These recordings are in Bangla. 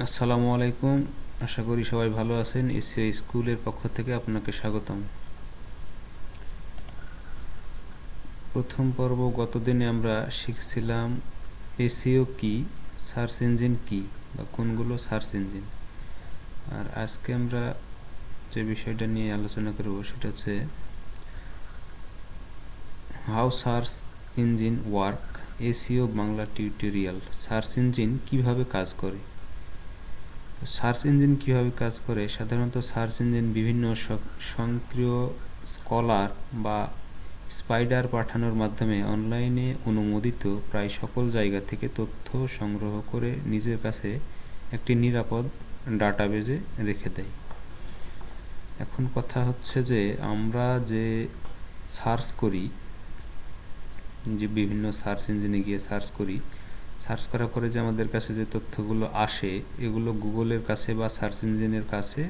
আসসালামু আলাইকুম। আশা করি সবাই ভালো আছেন। এসিও স্কুলের পক্ষ থেকে আপনাকে স্বাগতম। প্রথম পর্ব গতদিনে আমরা শিখছিলাম এসিও কি, সার্চ ইঞ্জিন কি বা কোনগুলো সার্চ ইঞ্জিন। আর আজকে আমরা যে বিষয়টা নিয়ে আলোচনা করব সেটা হচ্ছে how search engine work, SEO Bangla tutorial. Search engine কিভাবে কাজ করে। সার্চ ইঞ্জিন কীভাবে কাজ করে? সাধারণত সার্চ ইঞ্জিন বিভিন্ন সক্রিয় স্কলার বা স্পাইডার পাঠানোর মাধ্যমে অনলাইনে অনুমোদিত প্রায় সকল জায়গা থেকে তথ্য সংগ্রহ করে নিজের কাছে একটি নিরাপদ ডাটাবেজে রেখে দেয়। এখন কথা হচ্ছে যে আমরা যে সার্চ করি, যে বিভিন্ন সার্চ ইঞ্জিনে গিয়ে সার্চ করি, সার্চ করার পরে যে আমাদের কাছে যে তথ্যগুলো আসে এগুলো গুগলের কাছে বা সার্চ ইঞ্জিনের কাছে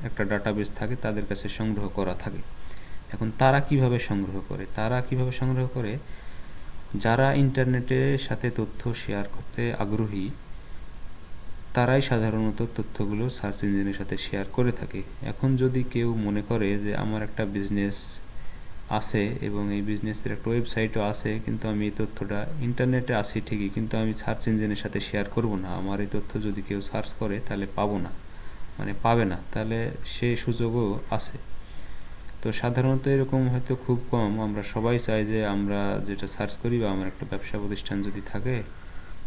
একটা ডাটাবেস থাকে, তাদের কাছে সংগ্রহ করা থাকে। এখন তারা কিভাবে সংগ্রহ করে? যারা ইন্টারনেটের সাথে তথ্য শেয়ার করতে আগ্রহী তারাই সাধারণত তথ্যগুলো সার্চ ইঞ্জিনের সাথে শেয়ার করে থাকে। এখন যদি কেউ মনে করে যে আমার একটা বিজনেস আছে এবং এই বিজনেসের একটা ওয়েবসাইটও আছে, কিন্তু আমি এই তথ্যটা ইন্টারনেটে আছি ঠিকই, কিন্তু আমি সার্চ ইঞ্জিনের সাথে শেয়ার করব না, আমার এই তথ্য যদি কেউ সার্চ করে তাহলে পাবে না, তাহলে সে সুযোগও আছে। তো সাধারণত এরকম হয়তো খুব কম। আমরা সবাই চাই যে আমরা যেটা সার্চ করি বা আমার একটা ব্যবসা প্রতিষ্ঠান যদি থাকে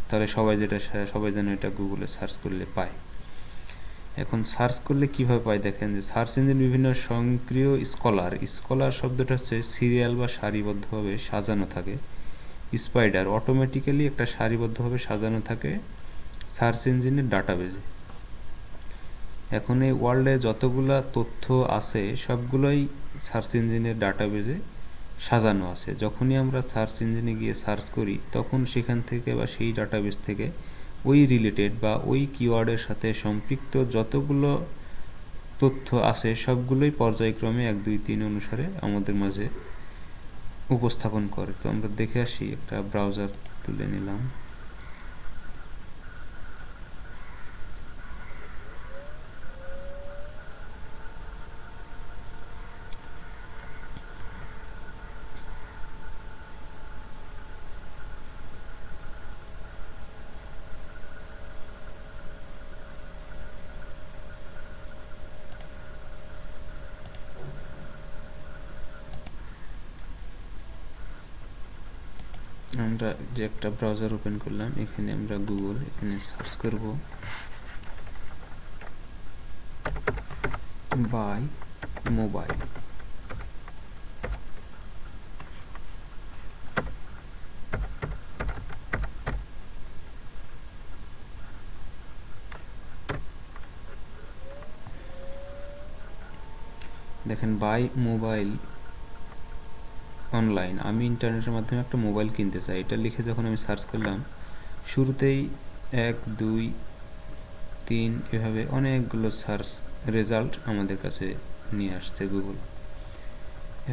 তাহলে সবাই যেন এটা গুগলে সার্চ করলে পায়। এখন সার্চ করলে কিভাবে পাই? দেখেন যে সার্চ ইঞ্জিন বিভিন্ন সক্রিয় স্কলার শব্দটা হচ্ছে সিরিয়াল বা সারিবদ্ধভাবে সাজানো থাকে। স্পাইডার অটোমেটিক্যালি একটা সারিবদ্ধভাবে সাজানো থাকে সার্চ ইঞ্জিনের ডাটাবেজে। এখন এই ওয়ার্ল্ডে যতগুলা তথ্য আছে সবগুলোই সার্চ ইঞ্জিনের ডাটাবেজে সাজানো আছে। যখনই আমরা সার্চ ইঞ্জিনে গিয়ে সার্চ করি তখন সেখান থেকে বা সেই ডাটাবেস থেকে ওই রিলেটেড বা ওই কিওয়ার্ডের সাথে সম্পৃক্ত যতগুলো তথ্য আছে সবগুলোই পর্যায়ক্রমে 1 2 3 অনুসারে আমাদের মাঝে উপস্থাপন করে। তো আমরা দেখে আসি, একটা ব্রাউজার তুলে নিলাম। আমরা যে একটা ব্রাউজার ওপেন করলাম, এখানে আমরা গুগল এখানে সার্চ করব বাই মোবাইল। দেখেন বাই মোবাইল অনলাইন, আমি ইন্টারনেটের মাধ্যমে একটা মোবাইল কিনতে চাই, এটা লিখে যখন আমি সার্চ করলাম শুরুতেই 1 2 3 এভাবে অনেকগুলো সার্চ রেজাল্ট আমাদের কাছে নিয়ে আসছে গুগল।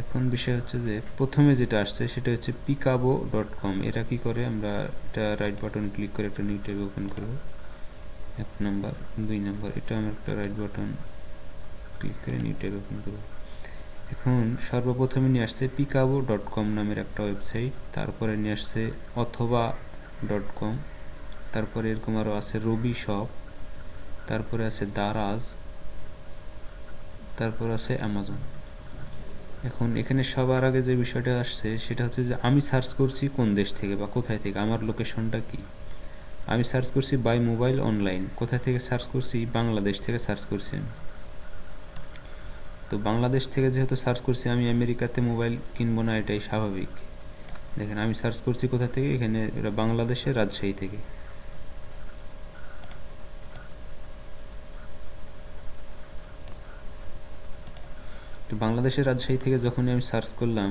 এখন বিষয় হচ্ছে যে প্রথমে যেটা আসছে সেটা হচ্ছে picabo.com। এরা কি করে? আমরা এটা রাইট বাটন ক্লিক করে একটা নিউ ট্যাব ওপেন করব। 1 নাম্বার 2 নাম্বার, এটা আমরা একটা রাইট বাটন ক্লিক করে নিউ ট্যাব ওপেন করব। এখন সর্বপ্রথমে নিয়ে আসছে picabo.com নামের একটা ওয়েবসাইট, তারপরে নিয়ে আসছে অথবা.com, তারপরে এরকম আরও আছে রবি শপ, তারপরে আছে দারাজ, তারপর আছে অ্যামাজন। এখন এখানে সবার আগে যে বিষয়টা আসছে সেটা হচ্ছে যে আমি সার্চ করছি কোন দেশ থেকে বা কোথায় থেকে, আমার লোকেশনটা কি। আমি সার্চ করছি বাই মোবাইল অনলাইন, কোথায় থেকে সার্চ করছি? বাংলাদেশ থেকে সার্চ করছি। তো বাংলাদেশ থেকে যেহেতু সার্চ করছি, আমি আমেরিকাতে মোবাইল কিনবো না, এটাই স্বাভাবিক। দেখেন আমি সার্চ করছি কোথা থেকে, এখানে বাংলাদেশের রাজশাহী থেকে। তো বাংলাদেশের রাজশাহী থেকে যখনই আমি সার্চ করলাম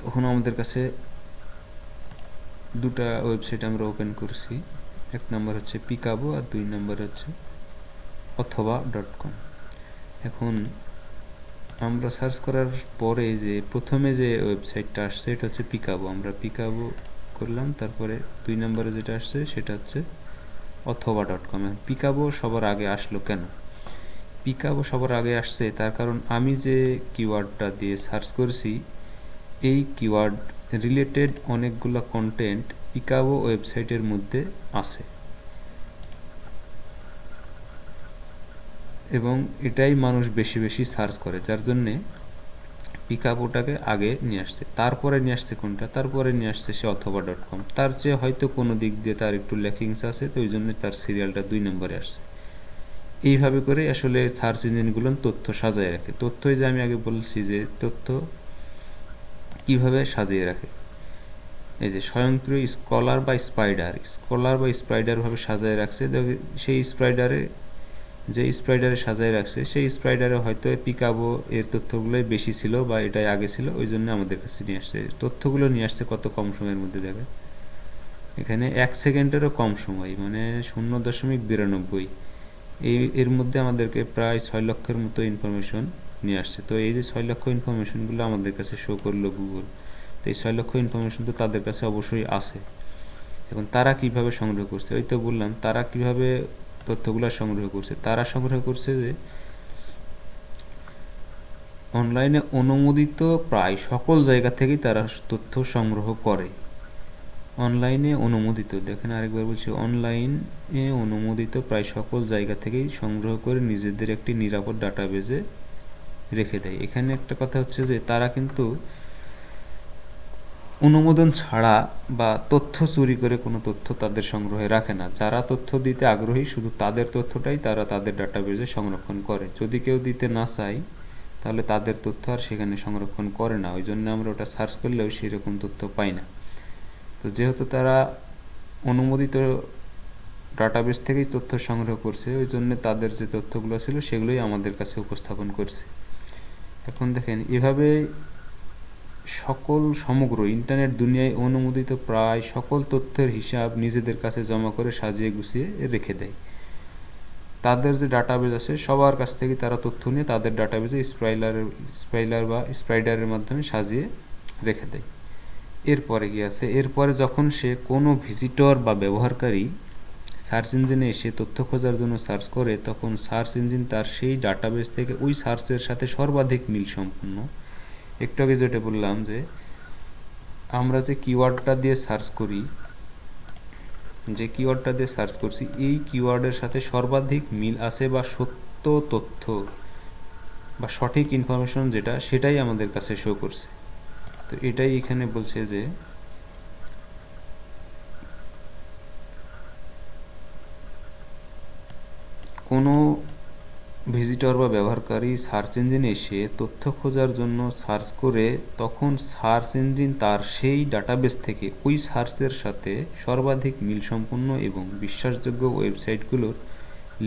তখন আমাদের কাছে দুটা ওয়েবসাইট আমরা ওপেন করছি। 1 নাম্বার হচ্ছে পিকাবো আর 2 নাম্বার হচ্ছে অথবা.com। এখন আমরা সার্চ করার পরে যে প্রথমে যে ওয়েবসাইটটা আসছে এটা হচ্ছে পিকাবো, আমরা পিকাবো করলাম, তারপরে 2 নম্বরে যেটা আসছে সেটা হচ্ছে অথবা.com। পিকাবো সবার আগে আসলো কেন? পিকাবো সবার আগে আসছে তার কারণ আমি যে কিওয়ার্ডটা দিয়ে সার্চ করছি এই কিওয়ার্ড রিলেটেড অনেকগুলো কন্টেন্ট পিকাবো ওয়েবসাইটের মধ্যে আছে এবং এটাই মানুষ বেশি বেশি সার্চ করে, যার জন্যে পিকাবোটাকে আগে নিয়ে আসছে। তারপরে নিয়ে আসছে কোনটা? তারপরে নিয়ে আসছে সে অথবা.com। তার চেয়ে হয়তো কোনো দিক দিয়ে তার একটু ল্যাকিংস আছে, তো ওই জন্য তার সিরিয়ালটা 2 নম্বরে আসছে। এইভাবে করে আসলে সার্চ ইঞ্জিনগুলো তথ্য সাজায় রাখে। তথ্যই যে আমি আগে বলছি যে তথ্য কিভাবে সাজিয়ে রাখে, এই যে স্বয়ংক্রিয় স্কলার বা স্পাইডার ভাবে সাজায় রাখছে। সেই স্পাইডারে সাজায় রাখছে সেই স্পাইডারে হয়তো পিকাবো এর তথ্যগুলোই বেশি ছিল বা এটাই আগে ছিল, ওই জন্য আমাদের কাছে নিয়ে আসছে। তথ্যগুলো নিয়ে আসছে কত কম সময়ের মধ্যে, দেখে এখানে 1 সেকেন্ডেরও কম সময়, মানে 0.92। এর মধ্যে আমাদেরকে প্রায় 6 লক্ষের মতো ইনফরমেশন নিয়ে আসছে। তো এই যে 6 লক্ষ ইনফরমেশনগুলো আমাদের কাছে শো করলো গুগল, তো এই 6 লক্ষ ইনফরমেশন তো তাদের কাছে অবশ্যই আছে। এখন তারা কিভাবে সংগ্রহ করছে? ওই তো বললাম তারা কিভাবে তথ্যগুলো সংগ্রহ করছে। তারা সংগ্রহ করছে যে অনলাইনে অনুমোদিত প্রায় সকল জায়গা থেকেই তারা তথ্য সংগ্রহ করে। অনলাইনে অনুমোদিত, দেখেন আরেকবার বলছি, অনলাইনে অনুমোদিত প্রায় সকল জায়গা থেকেই সংগ্রহ করে নিজেদের একটি নিরাপদ ডাটাবেজে রেখে দেয়। এখানে একটা কথা হচ্ছে যে তারা কিন্তু অনুমোদন ছাড়া বা তথ্য চুরি করে কোনো তথ্য তাদের সংগ্রহে রাখে না। যারা তথ্য দিতে আগ্রহী শুধু তাদের তথ্যটাই তারা তাদের ডাটাবেজে সংরক্ষণ করে। যদি কেউ দিতে না চায় তাহলে তাদের তথ্য আর সেখানে সংরক্ষণ করে না। ওই জন্য আমরা ওটা সার্চ করলেও সেরকম তথ্য পাই না। তো যেহেতু তারা অনুমোদিত ডাটাবেস থেকেই তথ্য সংগ্রহ করছে, ওই জন্য তাদের যে তথ্যগুলো ছিল সেগুলোই আমাদের কাছে উপস্থাপন করছে। এখন দেখেন এভাবে সমগ্র ইন্টারনেট দুনিয়ায় অনুমোদিত প্রায় সকল তথ্যের হিসাব নিজেদের কাছে জমা করে সাজিয়ে গুছিয়ে রেখে দেয়। তাদের যে ডাটাবেজ আছে সবার কাছ থেকে তারা তথ্য নিয়ে তাদের ডাটাবেজে স্পাইডারের মাধ্যমে সাজিয়ে রেখে দেয়। এরপরে কি আছে? এরপরে যখন সে কোনো ভিজিটর বা ব্যবহারকারী সার্চ ইঞ্জিনে এসে তথ্য খোঁজার জন্য সার্চ করে, তখন সার্চ ইঞ্জিন তার সেই ডাটাবেস থেকে ওই সার্চের সাথে সর্বাধিক মিল সম্পন্ন, একটু আগে যেটা বললাম যে আমরা যে কিওয়ার্ডটা দিয়ে সার্চ করি, এই কিওয়ার্ডের সাথে সর্বাধিক মিল আছে বা সত্য তথ্য বা সঠিক ইনফরমেশন যেটা, সেটাই আমাদের কাছে শো করছে। তো এটাই এখানে বলছে যে কোনো ভিজিটর বা ব্যবহারকারী সার্চ ইঞ্জিনে এসে তথ্য খোঁজার জন্য সার্চ করে, তখন সার্চ ইঞ্জিন তার সেই ডাটাবেস থেকে ওই সার্চের সাথে সর্বাধিক মিলসম্পন্ন এবং বিশ্বাসযোগ্য ওয়েবসাইটগুলোর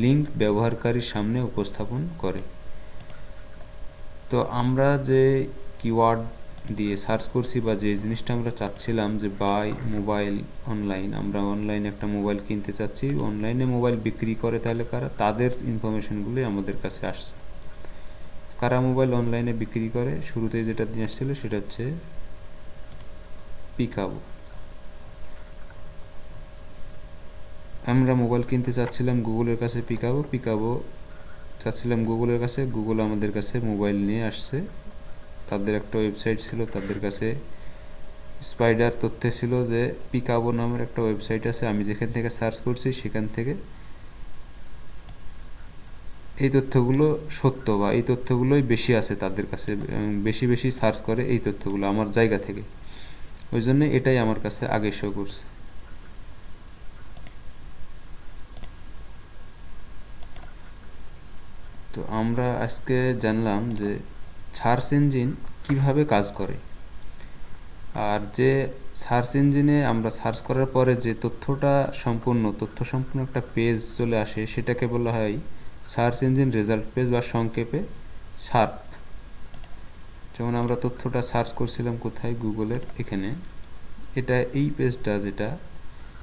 লিঙ্ক ব্যবহারকারীর সামনে উপস্থাপন করে। তো আমরা যে কিওয়ার্ড দিয়ে সার্চ করছি বা যে জিনিসটা আমরা চাচ্ছিলাম যে বাই মোবাইল অনলাইন, আমরা অনলাইনে একটা মোবাইল কিনতে চাচ্ছি, অনলাইনে মোবাইল বিক্রি করে, তাহলে কারা? তাদের ইনফরমেশনগুলোই আমাদের কাছে আসছে। কারা মোবাইল অনলাইনে বিক্রি করে? শুরুতে যেটা দিয়ে আসছিল সেটা হচ্ছে পিকাবো। আমরা মোবাইল কিনতে চাচ্ছিলাম গুগলের কাছে, পিকাবো চাচ্ছিলাম গুগলের কাছে, গুগল আমাদের কাছে মোবাইল নিয়ে আসছে। তাদের একটা ওয়েবসাইট ছিল, তাদের কাছে স্পাইডার তথ্যে ছিল যে পিকাবো নামের একটা ওয়েবসাইট আছে, আমি যেখান থেকে সার্চ করছি সেখান থেকে এই তথ্যগুলো সত্য বা এই তথ্যগুলোই বেশি আছে তাদের কাছে, বেশি বেশি সার্চ করে এই তথ্যগুলো আমার জায়গা থেকে, ওই জন্য এটাই আমার কাছে আগে শো করছে। তো আমরা আজকে জানলাম যে সার্চ ইঞ্জিন কিভাবে কাজ করে, আর যে সার্চ ইঞ্জিনে আমরা সার্চ করার পরে যে তথ্য সম্পূর্ণ একটা পেজ চলে আসে সেটাকে বলা হয় সার্চ ইঞ্জিন রেজাল্ট পেজ বা সংক্ষেপে সার্প। যেমন আমরা তথ্যটা সার্চ করছিলাম কোথায়? গুগলের এখানে, এই পেজটা যেটা